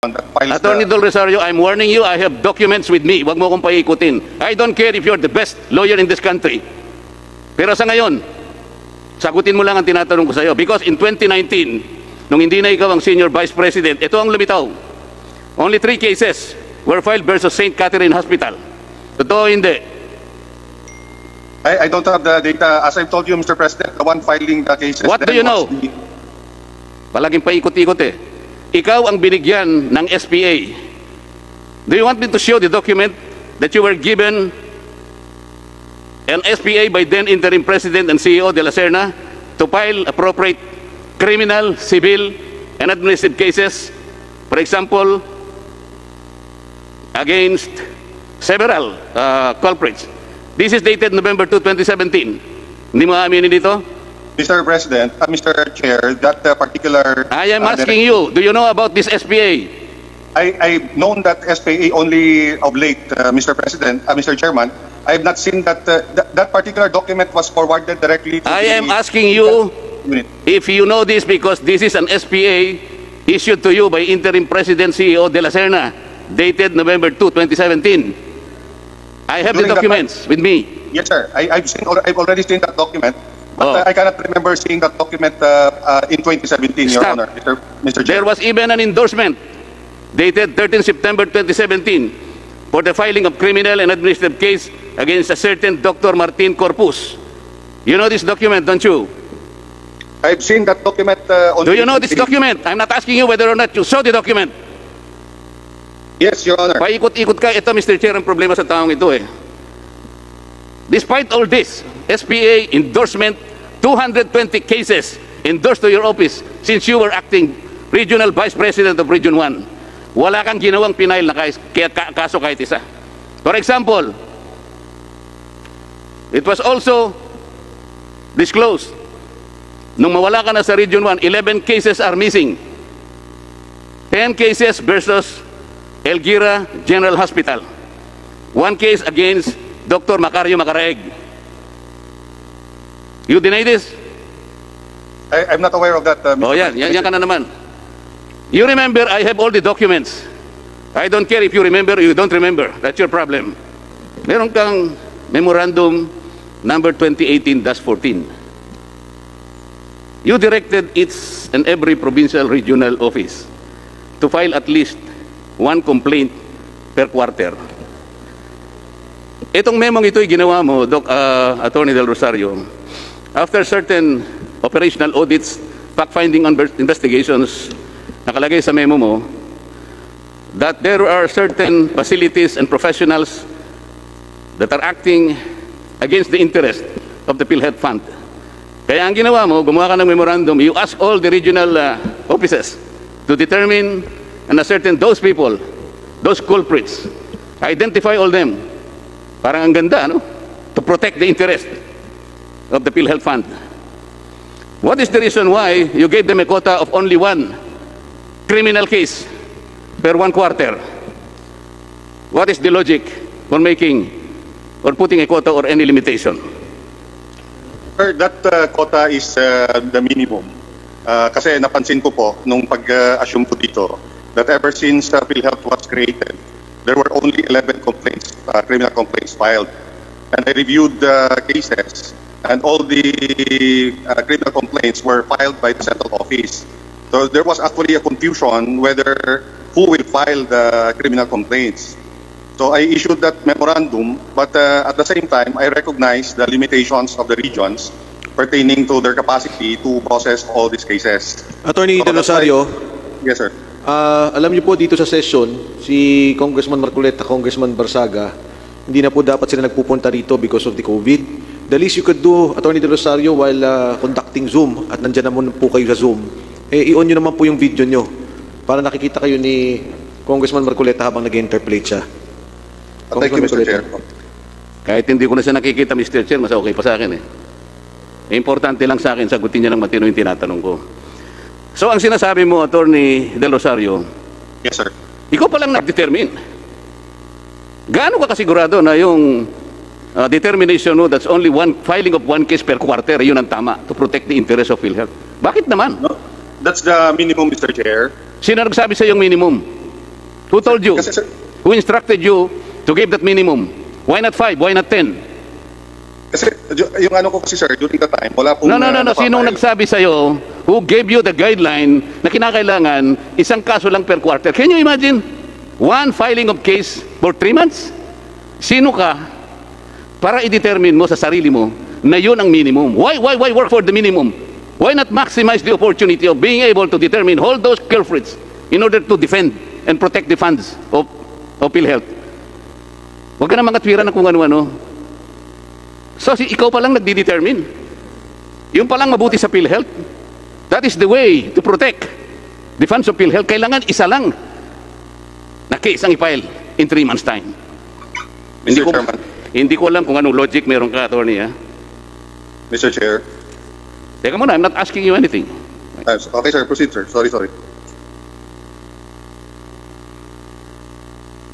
that files Attorney Del Rosario, I'm warning you, I have documents with me. Huwag mo kong paikutin. I don't care if you're the best lawyer in this country. Pero sa ngayon, sagutin mo lang ang tinatanong ko sa iyo. Because in 2019, nung hindi na ikaw ang senior vice president, ito ang lumitaw. Only 3 cases were filed versus St. Catherine Hospital. Totoo hindi. I don't have the data. As I've told you, Mr. President, the one filing the cases... What do you know? Palaging paikot-ikot eh. Ikaw ang binigyan ng SPA. Do you want me to show the document that you were given an SPA by then interim President and CEO de la Serna to file appropriate criminal, civil, and administrative cases, for example, against several culprits? This is dated November 2, 2017. Hindi mo aaminin dito? Mr. President, Mr. Chair, that particular... I am asking you, do you know about this SPA? I've known that SPA only of late, Mr. President, Mr. Chairman. I have not seen that that particular document was forwarded directly to I am asking you if you know this, because this is an SPA issued to you by interim President CEO de la Serna, dated November 2, 2017. I have the documents with me. Yes, sir. I've already seen that document. But I cannot remember seeing that document in 2017, Your Honor, Mr. Chair. There was even an endorsement dated 13 September 2017 for the filing of criminal and administrative case against a certain Dr. Martin Corpus. You know this document, don't you? I've seen that document. Do you know this document? I'm not asking you whether or not you saw the document. Yes, Your Honor. Paikot-ikot ka. Ito, Mr. Chair, ang problema sa taong ito eh. Despite all this, SPA endorsement, 220 cases endorsed to your office since you were acting Regional Vice President of Region 1. Wala kang ginawang pinail na kaso kahit isa. For example, it was also disclosed, nung mawala ka na sa Region 1, 11 cases are missing. 10 cases versus Elguira General Hospital. 1 case against Dr. Macario Macaraeg. You deny this? I'm not aware of that, Mr. Oh, yan ka na naman. You remember, I have all the documents. I don't care if you remember or you don't remember. That's your problem. Meron kang memorandum number 2018-14. You directed each and every provincial regional office to file at least 1 complaint per quarter. Itong memong ito'y ginawa mo, Attorney Del Rosario, after certain operational audits, fact-finding investigations, nakalagay sa memo mo that there are certain facilities and professionals that are acting against the interest of the PhilHealth Fund. Kaya ang ginawa mo, gumawa ka ng memorandum, you ask all the regional offices to determine and ascertain those people, those culprits, identify all them. Parang ang ganda, no? To protect the interest of the PhilHealth Fund. What is the reason why you gave them a quota of only 1 criminal case per 1 quarter? What is the logic for making or putting a quota or any limitation? Sir, that quota is the minimum. Kasi napansin ko po nung pag-assume ko dito that ever since PhilHealth was created, there were only 11 complaints, criminal complaints filed. And I reviewed the cases, and all the criminal complaints were filed by the central office. So there was actually a confusion whether who will file the criminal complaints. So I issued that memorandum, but at the same time, I recognize the limitations of the regions pertaining to their capacity to process all these cases. Attorney Del Rosario. Yes, sir. Alam niyo po dito sa session, si Congressman Marcoleta, Congressman Barsaga, hindi na po dapat sila nagpupunta rito because of the COVID. The least you could do, Attorney Del Rosario, while conducting Zoom, at nandyan naman po kayo sa Zoom, i-on nyo naman po yung video nyo para nakikita kayo ni Congressman Marcoleta habang nag-interpolate siya. Thank you, Mr. Chair. Kahit hindi ko na siya nakikita, Mr. Chair, mas okay pa sa akin eh. Importante lang sa akin, sagutin niya ng matino yung tinatanong ko. So, ang sinasabi mo, Attorney Del Rosario, yes, sir. Ikaw pa lang nag-determine. Gaano ka kasigurado na yung determination mo that's only filing of 1 case per quarter, yun ang tama to protect the interest of PhilHealth? Bakit naman? No, that's the minimum, Mr. Chair. Sino nagsabi sa yung minimum? Who told you? Kasi, sir, Who instructed you to give that minimum? Why not 5? Why not 10? kasi yung ano ko kasi, sir, during the time, wala pong... No. Sinong nagsabi sa'yo? Who gave you the guideline na kinakailangan isang kaso lang per quarter? Can you imagine? One filing of case for 3 months? Sino ka para i-determine mo sa sarili mo na yun ang minimum? Why work for the minimum? Why not maximize the opportunity of being able to determine all those culprits in order to defend and protect the funds of PhilHealth? Huwag ka na mga twira na kung ano-ano. So, ikaw pa lang nagdi-determine. Yung pa lang mabuti sa PhilHealth. That is the way to protect the funds of PhilHealth. Kailangan isa lang na case ang i-file in 3 months' time. Mr. Chairman. Hindi ko alam kung anong logic meron ka, attorney, ha? Mr. Chair. Teka muna, I'm not asking you anything. Okay, sir. Proceed, sir. Sorry.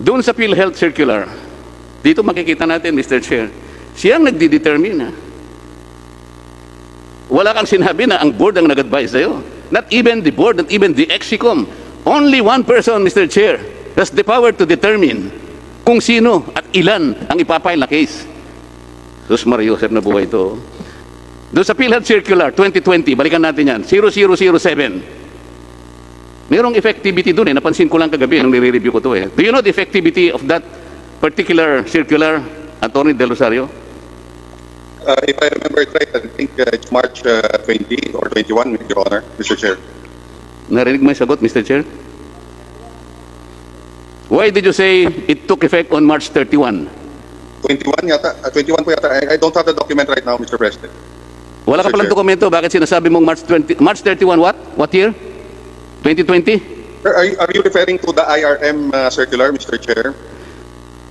Doon sa PhilHealth circular, dito makikita natin, Mr. Chair, siyang nagdi-determine, ha? Wala kang sinabi na ang board ang nag-advise sa'yo. Not even the board, not even the EXICOM. Only one person, Mr. Chair, has the power to determine kung sino at ilan ang ipapile na case. Sus Mario, sir, na buhay ito. Doon sa PhilHealth Circular 2020, balikan natin yan, 0007. Merong effectivity doon, napansin ko lang kagabi nung nire-review ko ito. Do you know the effectivity of that particular circular, Attorney Del Rosario? If I remember it right, I think it's March 20 or 21, Your Honor, Mr. Chair. Narinig mo yung sagot, Mr. Chair? Why did you say it took effect on March 31? 21 yata. 21 po yata. I don't have the document right now, Mr. President. Wala ka Mr. palang Chair. dokumento. Bakit sinasabi mong March 31 what? What year? 2020? Sir, are you referring to the IRM circular, Mr. Chair?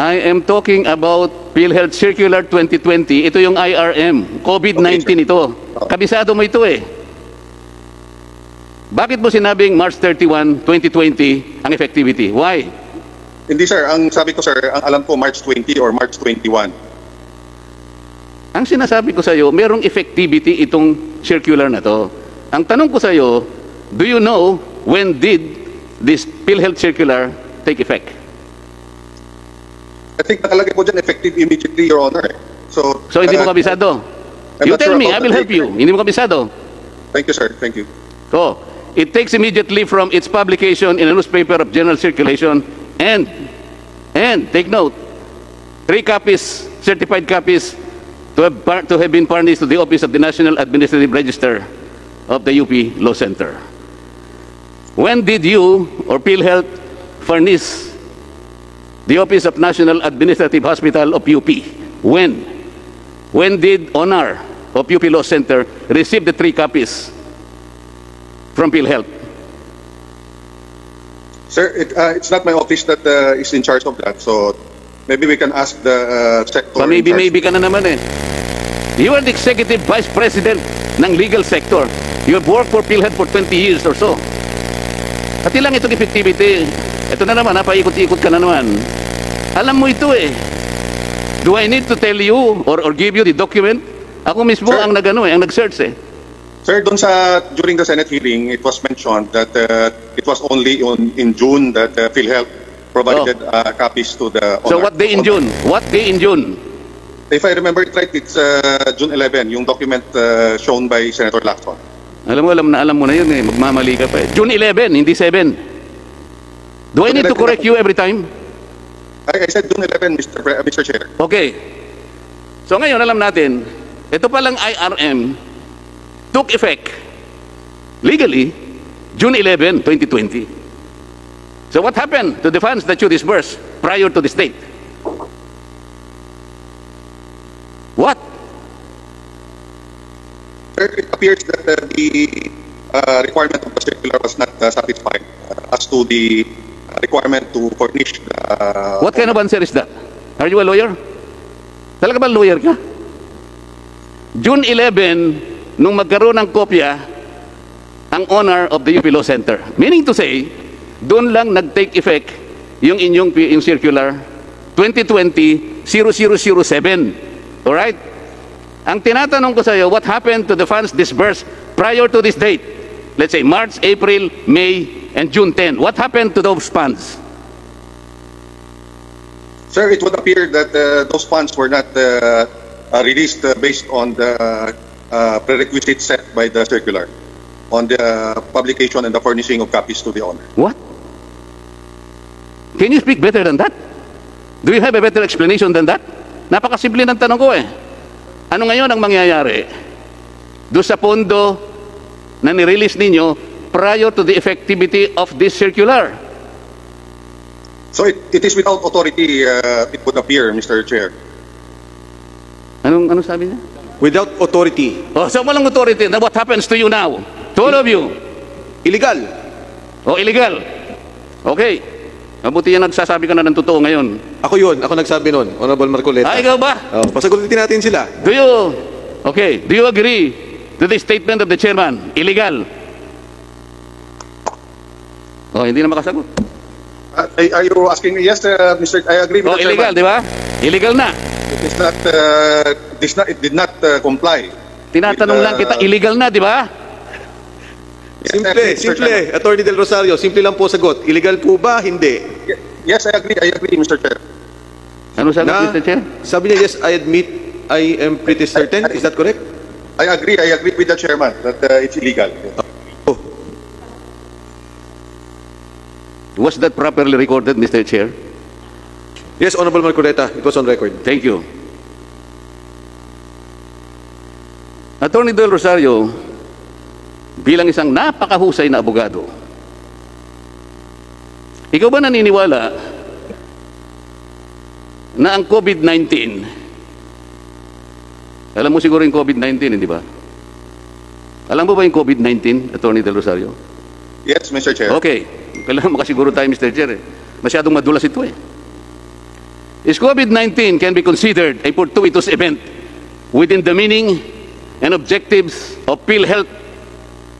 I am talking about PhilHealth Circular 2020. Ito yung IRM. COVID-19 Okay, sir. ito. Kabisado mo ito eh. Bakit mo sinabing March 31, 2020 ang effectivity? Why? Hindi, sir. Ang sabi ko, sir, ang alam ko March 20 or March 21. Ang sinasabi ko sa iyo, merong effectivity itong circular na to. Ang tanong ko sa iyo, do you know when did this PhilHealth circular take effect? I think nakalagay po dyan effective immediately, Your Honor. So So hindi mo kabisado? I'm You not tell sure me, about I will the help date, you. sir. Hindi mo kabisado? Thank you, sir. Thank you. So, it takes immediately from its publication in a newspaper of general circulation and take note, 3 copies, certified copies to have been furnished to the Office of the National Administrative Register of the UP Law Center. When did you or PhilHealth furnish the Office of National Administrative Hospital of UP? When? When did Honor of UP Law Center receive the 3 copies from PhilHealth? Sir, it's not my office that is in charge of that. So maybe we can ask the sector. So in charge. maybe ka na naman eh. You are the Executive Vice President ng legal sector. You have worked for PhilHealth for 20 years or so. Pati lang itong effectivity. Ito na naman, paikot-ikot ka na naman. Alam mo ito eh. Do I need to tell you or give you the document? Ako mismo Sir. ang ang nag-search eh. Sir, during the Senate hearing, it was mentioned that it was only in June that PhilHealth provided copies to the So Honor. what day in June? What day in June? If I remember it right, it's June 11, yung document shown by Senator Lacson. Alam mo na yun eh. Magmamali ka pa eh. June 11, hindi 7. Do I need to correct you every time? I said June 11, Mr. Chair. Okay. So ngayon alam natin, ito palang IRM took effect legally June 11, 2020. So what happened to the funds that you disbursed prior to this date? What? Sir, it appears that the requirement of the circular was not satisfied as to the requirement to furnish the... What kind of answer is that? Are you a lawyer? Talaga ba lawyer ka? June 11, nung magkaroon ng kopya ang owner of the UP Law Center. Meaning to say, doon lang nag-take effect yung yung circular 2020-0007. Alright? Ang tinatanong ko sa iyo, what happened to the funds disbursed prior to this date? Let's say March, April, May, and June 10. What happened to those funds? Sir, it would appear that those funds were not released based on the prerequisites set by the circular on the publication and the furnishing of copies to the owner. What? Can you speak better than that? Do you have a better explanation than that? Napakasimple ng tanong ko eh. Ano ngayon ang mangyayari doon sa pondo na nirelease ninyo prior to the effectivity of this circular? So it is without authority, it would appear, Mr. Chair. Anong sabi niya? Without authority. Oh, so walang authority. Now what happens to you now? To all of you? Illegal. Oh, illegal. Okay. Mabuti yan nagsasabi ka na ng totoo ngayon. Ako yun. Ako nagsabi nun, Honorable Marcoleta. Ikaw ba? Oh, pasagutin natin sila. Do you agree to the statement of the chairman? Illegal. Oh, hindi na makasagot. Are you asking me? Yes, Mr. I agree with Oh, the illegal, chairman. di ba? Illegal na. It did not comply. Tinatanong lang kita, illegal na, di ba? Simple. Attorney Del Rosario, simple lang po sagot. Illegal po ba? Hindi. Yes, I agree, Mr. Chair. Ano sagot, Mr. Chair? Sabi niya, yes, I admit, I am pretty certain. Is that correct? I agree with the chairman that it's illegal. Oh. Was that properly recorded, Mr. Chair? Yes, Honorable Marcoleta, it was on record. Thank you. Attorney Del Rosario, bilang isang napakahusay na abogado, ikaw ba naniniwala na ang COVID-19, alam mo siguro yung COVID-19, hindi ba? Alam mo ba yung COVID-19, Attorney Del Rosario? Yes, Mr. Chair. Okay. Kailangan makasiguro tayo, Mr. Chair. Masyadong madulas ito eh. Is COVID-19 can be considered a fortuitous event within the meaning and objectives of PhilHealth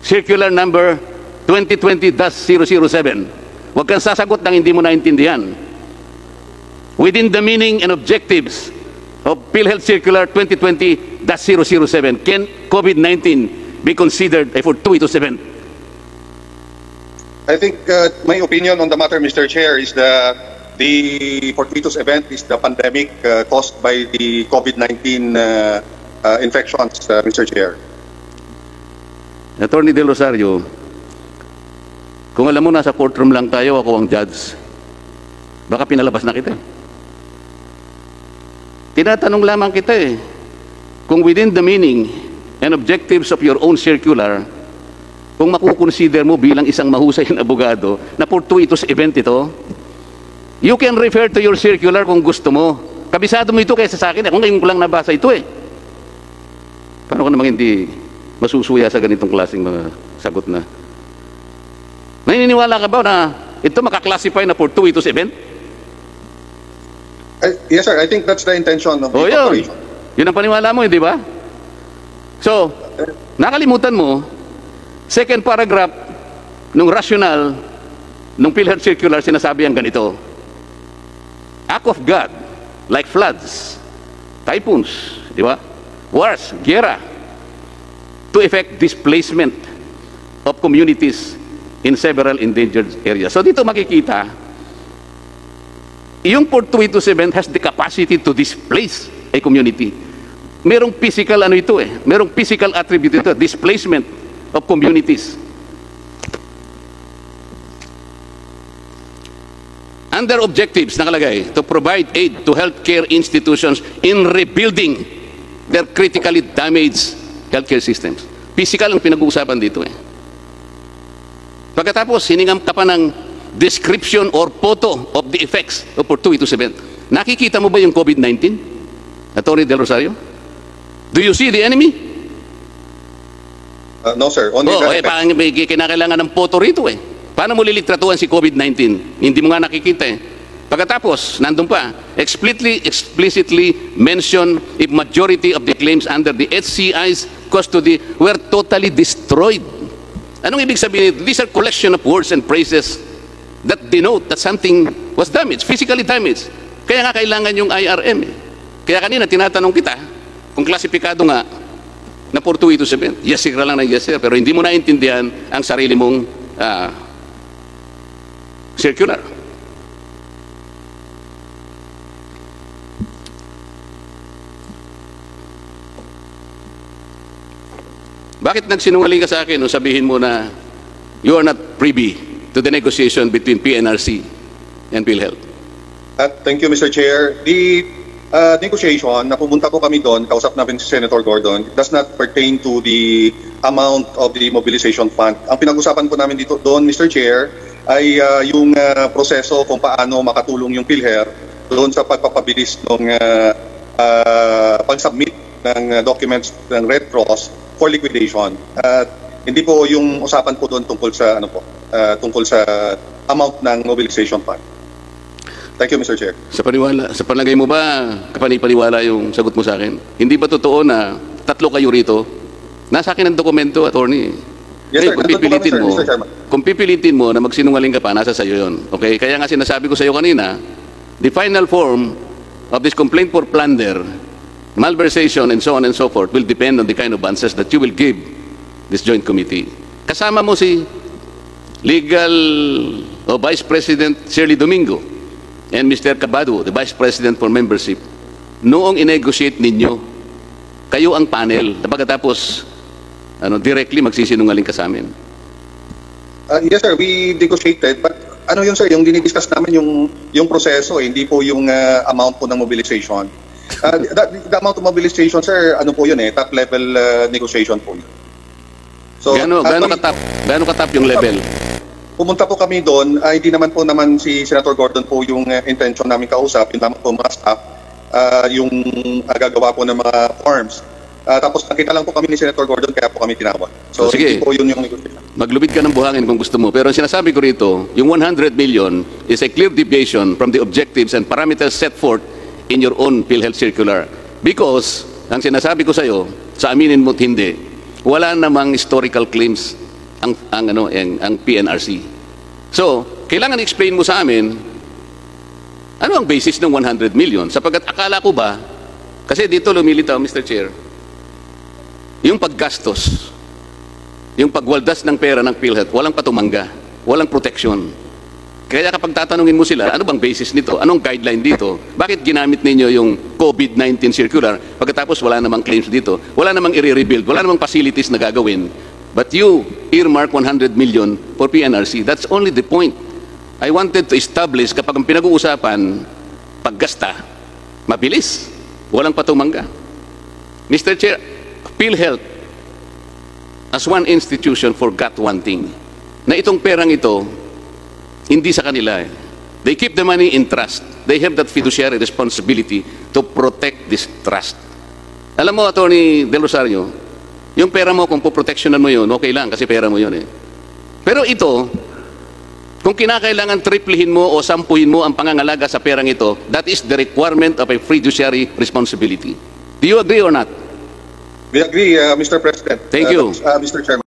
Circular Number 2020-007. Huwag kang sasagot ng hindi mo naintindihan. Within the meaning and objectives of PhilHealth Circular 2020-007, can COVID-19 be considered a fortuitous event? I think my opinion on the matter, Mr. Chair, is that the fortuitous event is the pandemic caused by the COVID-19 infections, Mr. Chair. Attorney Del Rosario, kung alam mo nasa courtroom lang tayo, ako ang judge, baka pinalabas na kita. Tinatanong lamang kita eh, kung within the meaning and objectives of your own circular, kung makukonsider mo bilang isang mahusay na abogado na fortuitous event ito, you can refer to your circular kung gusto mo. Kabisado mo ito kaysa sa akin. Ako ngayon ko lang nabasa ito eh. Paano ka namang hindi masusuya sa ganitong klaseng mga sagot na? Naniniwala ka ba na ito makaklasify na fortuitous event? Yes, sir. I think that's the intention of the O yun. corporation. Yun ang paniwala mo, di ba? So, nakalimutan mo, second paragraph nung rational nung PhilHealth Circular, sinasabi ang ganito: act of God, like floods, typhoons, di ba? Wars, gera, to effect displacement of communities in several endangered areas. So dito makikita, yung fortuitous event has the capacity to displace a community. Merong physical ano ito eh, merong physical attribute ito, displacement of communities. Under objectives, nakalagay, to provide aid to healthcare institutions in rebuilding their critically damaged healthcare systems. Physical ang pinag-uusapan dito eh. Pagkatapos, hiningam ka pa ng description or photo of the effects of fortuitous event. Nakikita mo ba yung COVID-19? Attorney Del Rosario? Do you see the enemy? No, sir. Only the effect. Parang may kinakailangan ng photo rito eh. Paano mo lilitratuhan si COVID-19? Hindi mo nga nakikita eh. Pagkatapos, nandun pa, explicitly mention if majority of the claims under the HCI's custody were totally destroyed. Anong ibig sabihin? These are collection of words and phrases that denote that something was damaged, physically damaged. Kaya nga kailangan yung IRM eh. Kaya kanina tinatanong kita kung klasifikado nga na fortuitous event. Yes sir lang na yes sir, pero hindi mo naintindihan ang sarili mong circular. Bakit nagsinungaling ka sa akin nung sabihin mo na you are not privy to the negotiation between PNRC and PhilHealth? Thank you, Mr. Chair. The negotiation, na pumunta po kami doon, kausap namin si Senator Gordon, it does not pertain to the amount of the mobilization fund. Ang pinag-usapan po namin dito doon, Mr. Chair, ay yung proseso kung paano makatulong yung PhilHealth doon sa pagpapabilis ng pag-submit ng documents ng Red Cross for liquidation. Hindi po yung usapan po doon tungkol sa tungkol sa amount ng mobilization fund. Thank you, Mr. Chair. Sa palagay mo ba, kapanipaniwala yung sagot mo sa akin? Hindi ba totoo na 3 kayo rito? Nasa akin ang dokumento, attorney. Yes, sir. Kung pipilitin mo na magsinungaling ka pa, nasa sayo yun. Okay? Kaya nga sinasabi ko sa iyo kanina, the final form of this complaint for plunder, malversation, and so on and so forth will depend on the kind of answers that you will give this joint committee. Kasama mo si Legal Vice President Shirley Domingo and Mr. Cabado, the Vice President for Membership. Noong i-negotiate ninyo, kayo ang panel na pagkatapos directly magsisinungaling ka sa amin. Yes, sir. We negotiated, but yun, sir, yung dinidiscuss namin yung proseso, hindi po yung amount po ng mobilization. The amount of mobilization, sir, po yun top level negotiation po yun. So, gaano ka-top yung level? Pumunta po kami doon, hindi naman si Senator Gordon po yung intention namin kausap, yung naman po mga staff, yung gagawa po ng mga forms. Tapos nakita lang po kami ni Senator Gordon, kaya po kami tinawag. So, sige, hindi po yun yung negotiation. Maglubid ka ng buhangin kung gusto mo. Pero ang sinasabi ko rito, yung 100 million is a clear deviation from the objectives and parameters set forth in your own PhilHealth circular. Because, ang sinasabi ko sa iyo, sa aminin mo't hindi, wala namang historical claims ang PNRC. So, kailangan i-explain mo sa amin ano ang basis ng 100 million. Sapagkat akala ko ba, kasi dito lumilitaw, Mr. Chair, yung paggastos, yung pagwaldas ng pera ng PhilHealth, walang patumangga, walang protection. Kaya kapag tatanungin mo sila, ano bang basis nito? Anong guideline dito? Bakit ginamit ninyo yung COVID-19 circular pagkatapos wala namang claims dito? Wala namang i-rebuild, wala namang facilities na gagawin. But you earmark 100 million for PNRC. That's only the point. I wanted to establish kapag ang pinag-uusapan, paggasta, mabilis, walang patumangga. Mr. Chair, PhilHealth as one institution forgot one thing, na itong perang ito, hindi sa kanila. They keep the money in trust. They have that fiduciary responsibility to protect this trust. Alam mo, Attorney Del Rosario, yung pera mo, kung poprotectionan mo yun, okay lang, kasi pera mo yun eh. Pero ito, kung kinakailangan triplihin mo o sampuhin mo ang pangangalaga sa perang ito, that is the requirement of a fiduciary responsibility. Do you agree or not? We agree, Mr. President. Thank you. Mr. Chairman.